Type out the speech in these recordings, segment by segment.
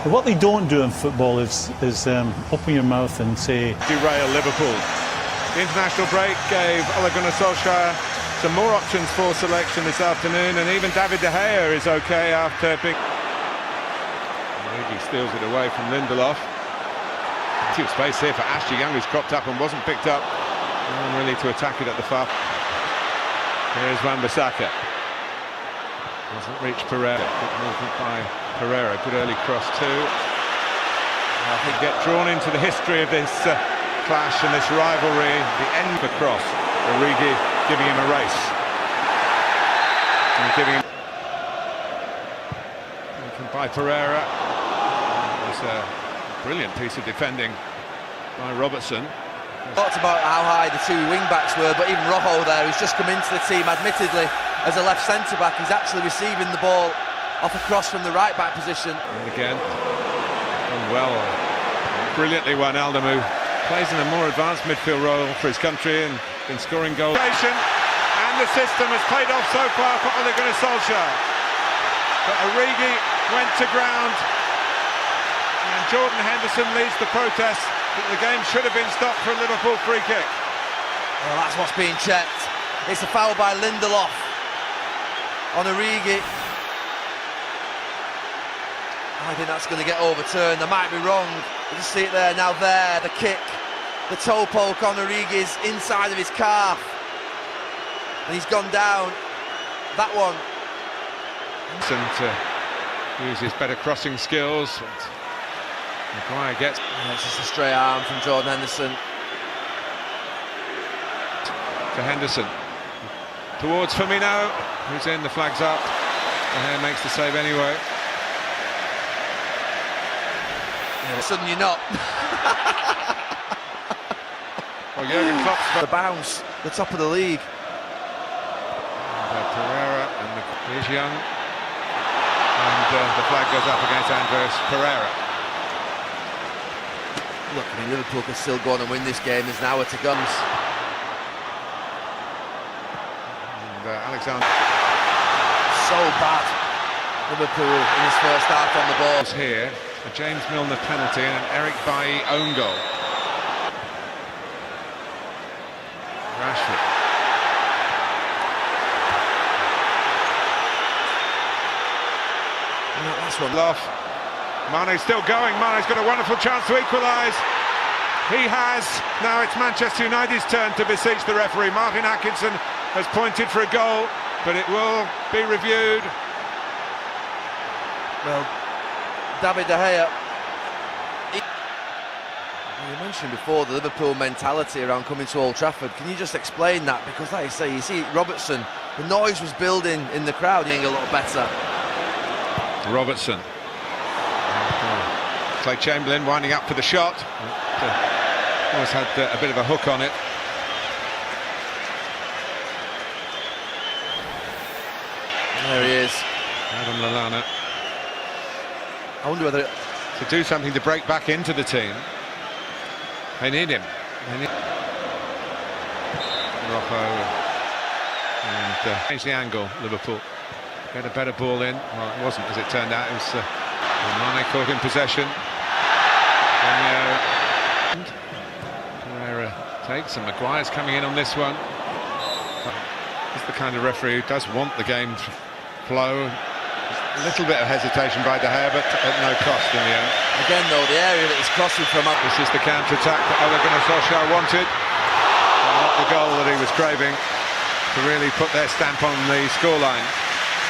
What they don't do in football is open your mouth and say... Derail Liverpool. The international break gave Ole Gunnar Solskjaer some more options for selection this afternoon, and even David De Gea is okay after being... He steals it away from Lindelof. Plenty of space here for Ashley Young, who's cropped up and wasn't picked up. No one really to attack it at the far. Here's Wan-Bissaka. Doesn't reach Pereira. Good movement by Pereira. Good early cross too. I think get drawn into the history of this clash and this rivalry. The end of the cross. Origi giving him a race. And giving him... by Pereira. It was a brilliant piece of defending by Robertson. Talked about how high the two wing-backs were, but even Rojo there, who's just come into the team, admittedly, as a left centre-back, he's actually receiving the ball off a cross from the right-back position. And again, done well, brilliantly Wijnaldum, who plays in a more advanced midfield role for his country and been scoring goals. And the system has paid off so far for Ole Gunnar Solskjaer. But Origi went to ground, and Jordan Henderson leads the protest. The game should have been stopped for a Liverpool free kick. Well, that's what's being checked. It's a foul by Lindelof on Origi. I think that's going to get overturned. I might be wrong. You just see it there, now there, the kick. The toe poke on Origi's inside of his calf. And he's gone down. That one. To use his better crossing skills. Maguire gets... Yeah, it's just a stray arm from Jordan Henderson. To Henderson. Towards Firmino, who's in, the flag's up. De Gea makes the save anyway. Yeah, suddenly you're not. Well, Jurgen Klopp's... The bounce, the top of the league. And, Pereira, and here's Young. And the flag goes up against Andreas Pereira. Look, I mean, Liverpool can still go on and win this game. There's an hour to go. And Alexander. So bad, Liverpool in his first half on the ball. Here, a James Milner penalty and an Eric Bailly own goal. Rashford. No, that's one. Love. Mane's still going. Mane's got a wonderful chance to equalise. He has. Now it's Manchester United's turn to beseech the referee. Martin Atkinson has pointed for a goal, but it will be reviewed. Well, David De Gea. You mentioned before the Liverpool mentality around coming to Old Trafford. Can you just explain that? Because like you say, you see Robertson, the noise was building in the crowd, getting a lot better. Robertson. Clay Chamberlain winding up for the shot. Always had a bit of a hook on it. There he is. Adam Lallana. I wonder whether... To do something to break back into the team. They need him. They need... Rojo. And change the angle, Liverpool. Get a better ball in. Well, it wasn't, as it turned out. It was Mane caught in possession. Pereira takes, and Maguire's coming in on this one. He's the kind of referee who does want the game to flow. A little bit of hesitation by De Gea, but at no cost in the end. Again, though, the area that he's crossing from up. This is the counter-attack that Ole Gunnar Solskjaer wanted. Not the goal that he was craving to really put their stamp on the scoreline.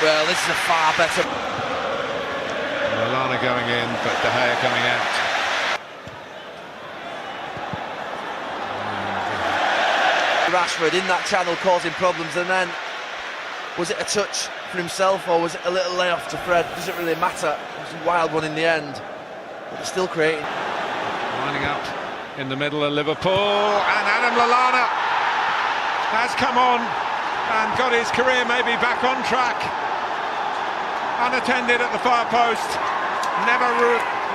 Well, this is a far better... Lallana going in, but De Gea coming out. Rashford in that channel causing problems, and then was it a touch for himself or was it a little layoff to Fred? Doesn't really matter. It was a wild one in the end, but they're still creating. Lining up in the middle of Liverpool, and Adam Lallana has come on and got his career maybe back on track. Unattended at the far post. Never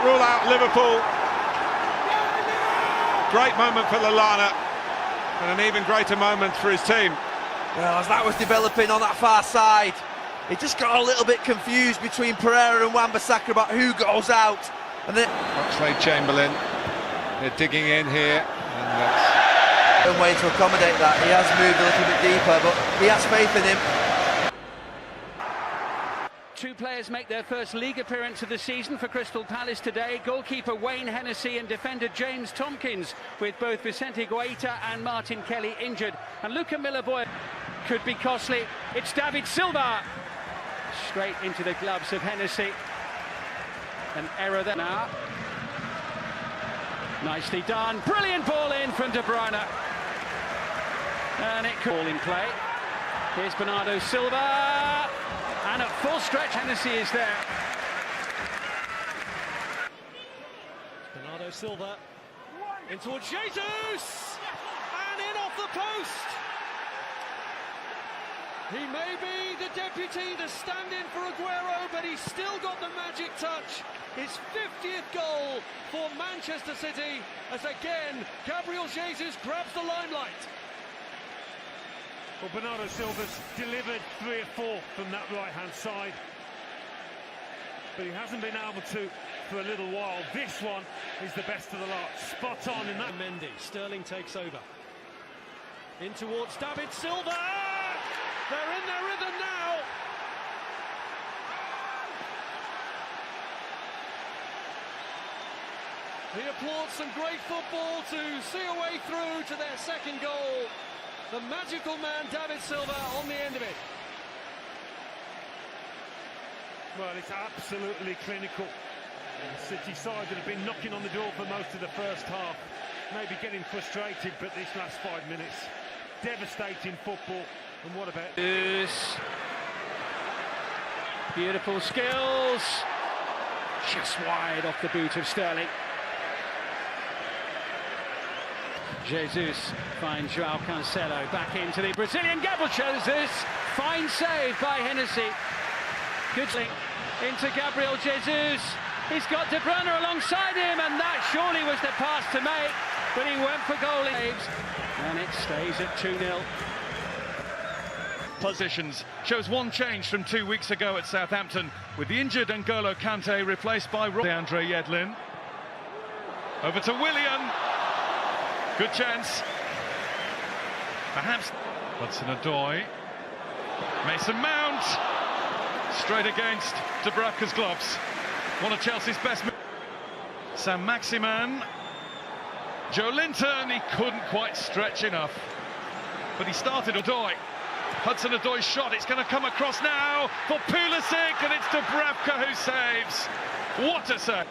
rule out Liverpool. Great moment for Lallana, and an even greater moment for his team. Well, as that was developing on that far side, it just got a little bit confused between Pereira and Wan-Bissaka about who goes out. And then Oxlade-Chamberlain, they're digging in here, and that's a way to accommodate that. He has moved a little bit deeper, but he has faith in him. Two players make their first league appearance of the season for Crystal Palace today. Goalkeeper Wayne Hennessy and defender James Tompkins, with both Vicente Guaita and Martin Kelly injured. And Luka Miller-Boy could be costly. It's David Silva. Straight into the gloves of Hennessy. An error there now. Nicely done. Brilliant ball in from De Bruyne. And it could ball in play. Here's Bernardo Silva. And at full stretch, Hennessy is there. Bernardo Silva in towards Jesus, and in off the post. He may be the deputy, the stand-in for Aguero, but he's still got the magic touch. His 50th goal for Manchester City, as again Gabriel Jesus grabs the limelight. Well, Bernardo Silva's delivered 3 or 4 from that right-hand side, but he hasn't been able to for a little while. This one is the best of the lot. Spot on in that. Mendy, Sterling takes over. In towards David Silva. They're in their rhythm now. He applauds some great football to see a way through to their second goal. The magical man, David Silva, on the end of it. Well, it's absolutely clinical. The City side that have been knocking on the door for most of the first half, maybe getting frustrated, but this last 5 minutes, devastating football. And what about beautiful skills, just wide off the boot of Sterling. Jesus finds João Cancelo, back into the Brazilian. Gabriel Jesus, fine save by Hennessy. Good link into Gabriel Jesus. He's got De Bruyne alongside him, and that surely was the pass to make, but he went for goal. And it stays at 2-0. positions. Shows one change from 2 weeks ago at Southampton, with the injured N'Golo Kante replaced by Andre Yedlin. Over to Willian. Good chance. Perhaps Hudson-Odoi. Mason Mount. Straight against Dubravka's gloves. One of Chelsea's best. Sam Maximan. Joe Linton, he couldn't quite stretch enough. But he started Odoi. Hudson-Odoi's shot, it's going to come across now for Pulisic, and it's Dubravka who saves. What a save.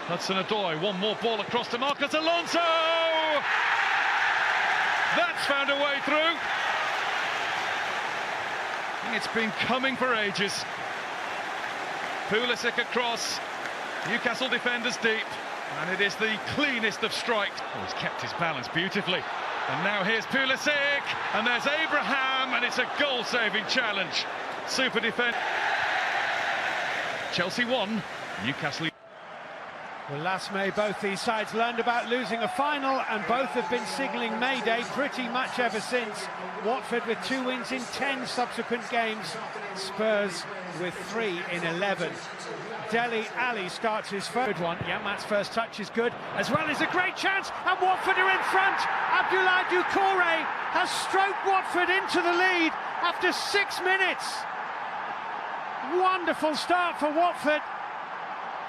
Hudson-Odoi, one more ball across to Marcos Alonso. That's found a way through. It's been coming for ages. Pulisic across, Newcastle defenders deep, and it is the cleanest of strikes. Oh, he's kept his balance beautifully. And now here's Pulisic, and there's Abraham, and it's a goal-saving challenge. Super defense. Chelsea won, Newcastle. Well, last May, both these sides learned about losing a final, and both have been signalling Mayday pretty much ever since. Watford with 2 wins in 10 subsequent games. Spurs with 3 in 11. Dele Alli starts his third one. Yamat's first touch is good, as well as a great chance, and Watford are in front. Abdoulaye Doucouré has stroked Watford into the lead after 6 minutes. Wonderful start for Watford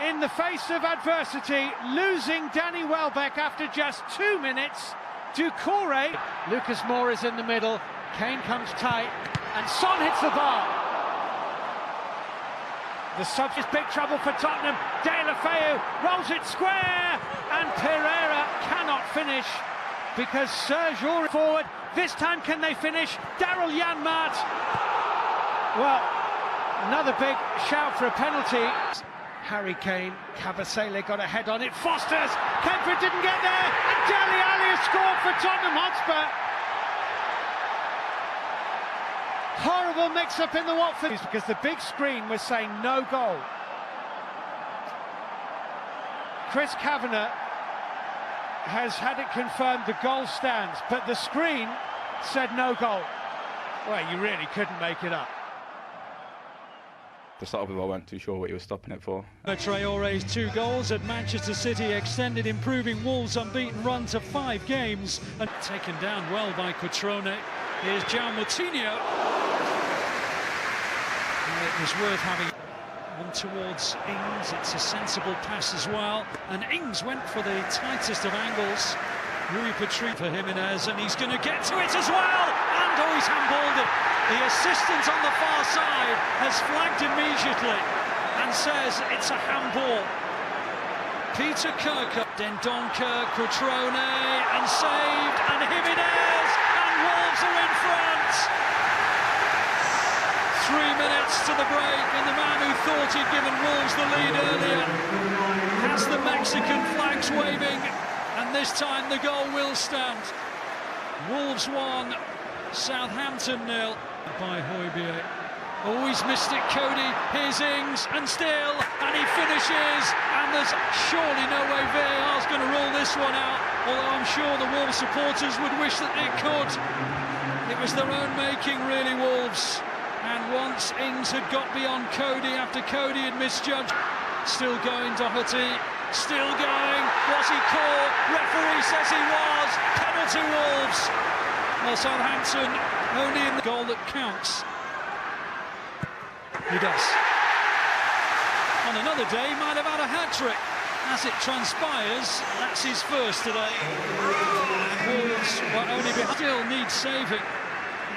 in the face of adversity, losing Danny Welbeck after just 2 minutes. Doucouré, Lucas Moore is in the middle, Kane comes tight, and Son hits the bar. The sub is big trouble for Tottenham. De La Feu rolls it square, and Pereira cannot finish because Serge Aurier forward. This time can they finish? Daryl Janmaat. Well, another big shout for a penalty. Harry Kane, Kabasele got a head on it. Foster's, Kemper didn't get there, and Dele Alli has scored for Tottenham Hotspur. Horrible mix-up in the Watford, because the big screen was saying no goal. Chris Kavanagh has had it confirmed the goal stands, but the screen said no goal. Well, you really couldn't make it up. To start with, I weren't too sure what he was stopping it for. Traore's 2 goals at Manchester City extended improving Wolves' unbeaten run to 5 games and taken down well by Cutrone. Here's João Moutinho. It was worth having one towards Ings. It's a sensible pass as well, and Ings went for the tightest of angles. Rui Patricio for Jimenez, and he's going to get to it as well, and oh, he's handballed it. The assistant on the far side has flagged immediately and says it's a handball. Peter Kirk, Dendoncker, Cutrone, and saved, and Jimenez, and Wolves are in front. 3 minutes to the break, and the man who thought he'd given Wolves the lead earlier has the Mexican flags waving, and this time the goal will stand. Wolves 1, Southampton 0 by Højbjerg. Oh, he's missed it, Cody. Here's Ings, and still, and he finishes, and there's surely no way VAR's going to rule this one out, although I'm sure the Wolves supporters would wish that it could. It was their own making, really, Wolves. And once Ings had got beyond Cody after Cody had misjudged, still going, Doherty, still going, was he caught? Referee says he was, penalty Wolves. Well, Southampton only in the goal that counts. He does. On another day, he might have had a hat-trick. As it transpires, that's his first today. Wolves were only behind. Still needs saving.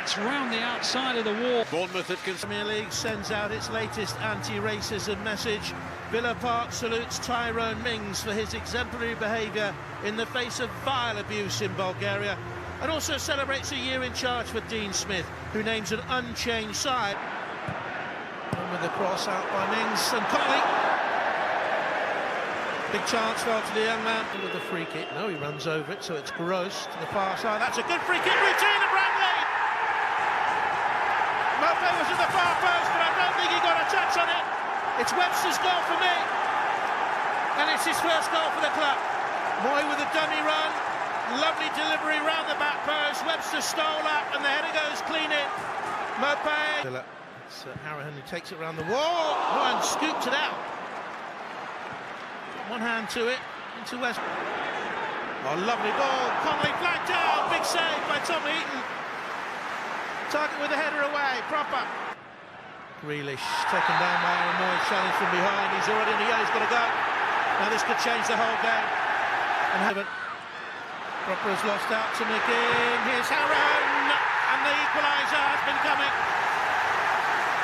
It's round the outside of the wall. Bournemouth at Premier League sends out its latest anti-racism message. Villa Park salutes Tyrone Mings for his exemplary behaviour in the face of vile abuse in Bulgaria, and also celebrates a year in charge for Dean Smith, who names an unchanged side. And with the cross out by Mings and Conley. Big chance fell to the young man with the free kick. No, he runs over it, so it's Gross to the far side. That's a good free kick routine of Bradley. Mopé was at the far post, but I don't think he got a touch on it. It's Webster's goal for me, and it's his first goal for the club. Moy with a dummy run, lovely delivery round the back post. Webster stole up, and the header goes clean in. Mopé. It's Harrahan who takes it around the wall. Oh, and scoops it out. One hand to it, into West. Oh, lovely ball. Conley flagged down. Big save by Tom Heaton. Target with the header away, proper. Grealish taken down by Aaron Moy, challenge from behind. He's already in the yellow, he's got to go. Now this could change the whole game. And Proper has lost out to McGinn. Here's Harrahan, and the equaliser has been coming.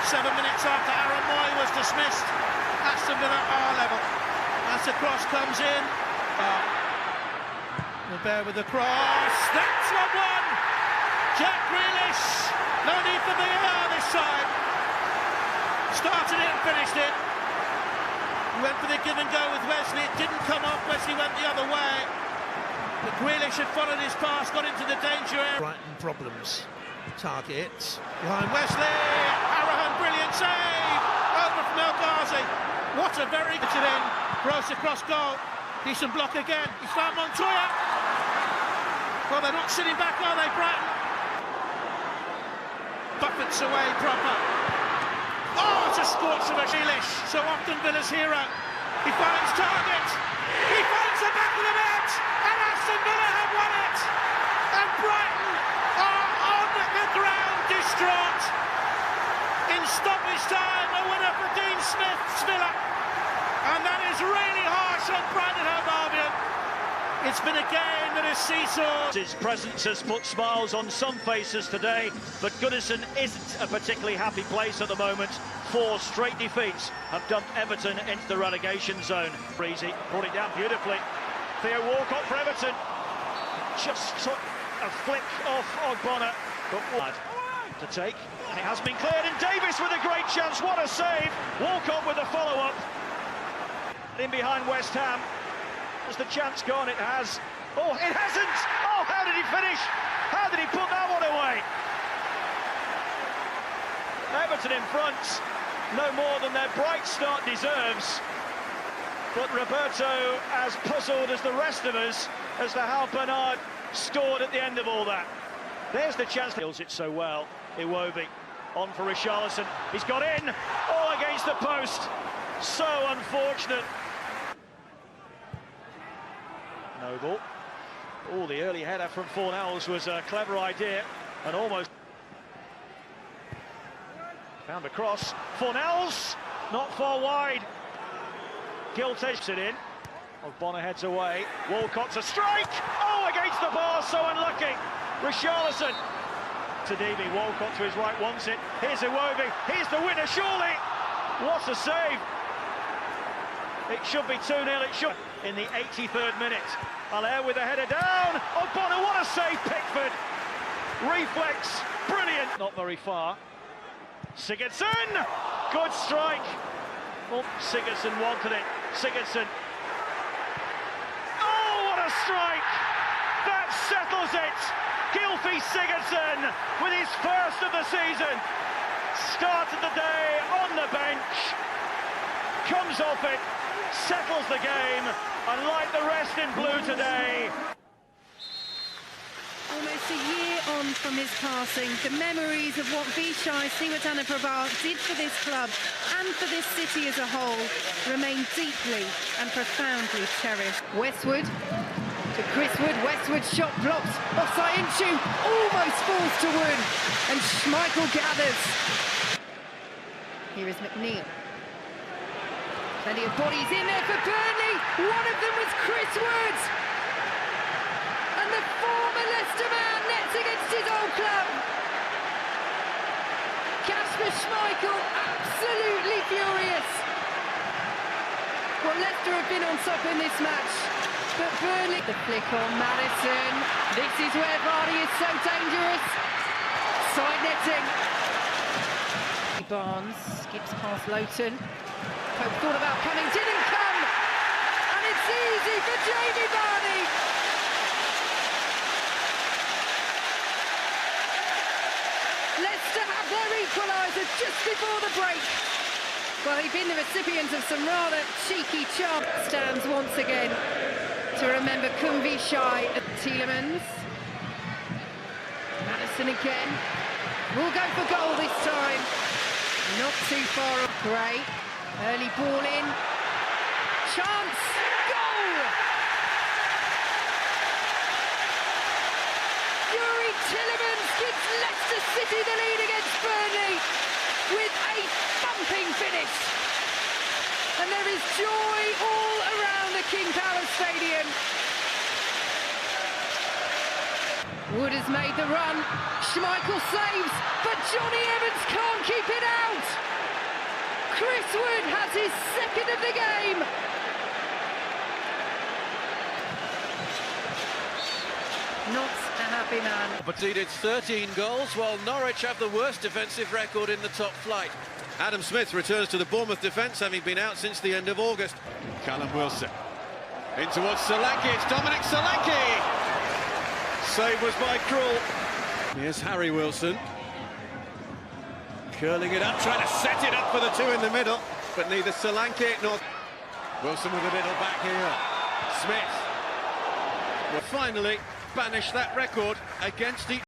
7 minutes after Aaron Moy was dismissed, Aston Villa are level. As the cross comes in, Bear with the cross. That's 1-1. Jack Grealish, no need for VAR this time. Started it and finished it. He went for the give and go with Wesley. It didn't come off. Wesley went the other way. But Grealish had followed his pass, got into the danger area. Brighton problems. Target behind Wesley. Harrahan, brilliant save. Over from El Ghazi. What a very good in. Gross across goal. Decent block again. He's found Montoya. Well, they're not sitting back, are they, Brighton? Buffets away proper. Oh, it's a scorch of a Grealish. So often Villa's hero. He finds target. He finds the back of the net. And Aston Villa have won it. And Brighton are on the ground distraught. In stoppage time, a winner for Dean Smith's Villa. And that is really harsh on Brighton Hove Albion. It's been a game that has seesawed. His presence has put smiles on some faces today, but Goodison isn't a particularly happy place at the moment. 4 straight defeats have dumped Everton into the relegation zone. Breezy brought it down beautifully. Theo Walcott for Everton. Just took a flick off Ogbonna, but what to take, and it has been cleared, and Davis with a great chance. What a save! Walcott with the follow-up. In behind West Ham. Has the chance gone? It has. Oh, it hasn't! Oh, how did he finish? How did he put that one away? Everton in front, no more than their bright start deserves. But Roberto as puzzled as the rest of us as the Hal Bernard scored at the end of all that. There's the chance. He feels it so well, Iwobi. On for Richarlison. He's got in. Oh, against the post. So unfortunate. Noble. Oh, the early header from Fornells was a clever idea and almost found a cross. Fornells not far wide. Gill takes it in. Oh, Bonner heads away. Walcott's a strike. Oh, against the bar, so unlucky. Richarlison. Tadimi, Walcott to his right wants it. Here's Iwobi. Here's the winner, surely. What a save. It should be 2-0. It should. In the 83rd minute. Allaire with a header down. Oh, Bonner, what a save, Pickford. Reflex, brilliant. Not very far. Sigurdsson. Good strike. Oh, Sigurdsson wanted it. Sigurdsson. Oh, what a strike. That settles it. Gylfi Sigurdsson with his first of the season. Started the day on the bench. Comes off it. Settles the game. And like the rest in blue today. Almost a year on from his passing, the memories of what Vichai Siwatanaprabha did for this club and for this city as a whole remain deeply and profoundly cherished. Westwood to Chris Wood. Westwood shot blocked off Sayinchu, almost falls to Wood, and Schmeichel gathers. Here is McNeil. Plenty of bodies in there for Burnley. One of them was Chris Wood. And the former Leicester man nets against his old club. Kasper Schmeichel absolutely furious. Well, Leicester have been on top in this match, but Burnley... The flick on Madison. This is where Vardy is so dangerous. Side netting. Barnes skips past Lowton. Pope thought about coming, didn't come. And it's easy for Jamie Vardy. Leicester have their equaliser just before the break. Well, they've been the recipient of some rather cheeky charm. Stands once again to remember Vichai. Tielemans. Madison again. Will go for goal this time. Not too far off. Gray. Early ball in. Chance. Goal! Yuri Tielemans gives Leicester City the lead against Burnley with a thumping finish. And there is joy all around the King Power Stadium. Wood has made the run. Schmeichel saves, but Johnny Evans can't keep it out. Chris Wood has his second of the game. Not a happy man. Conceded 13 goals, while Norwich have the worst defensive record in the top flight. Adam Smith returns to the Bournemouth defence, having been out since the end of August. Callum Wilson. In towards Solanke, it's Dominic Solanke! Save was by Krul. Here's Harry Wilson. Curling it up, trying to set it up for the two in the middle, but neither Solanke nor... Wilson with a little back here. Smith will finally banish that record against each...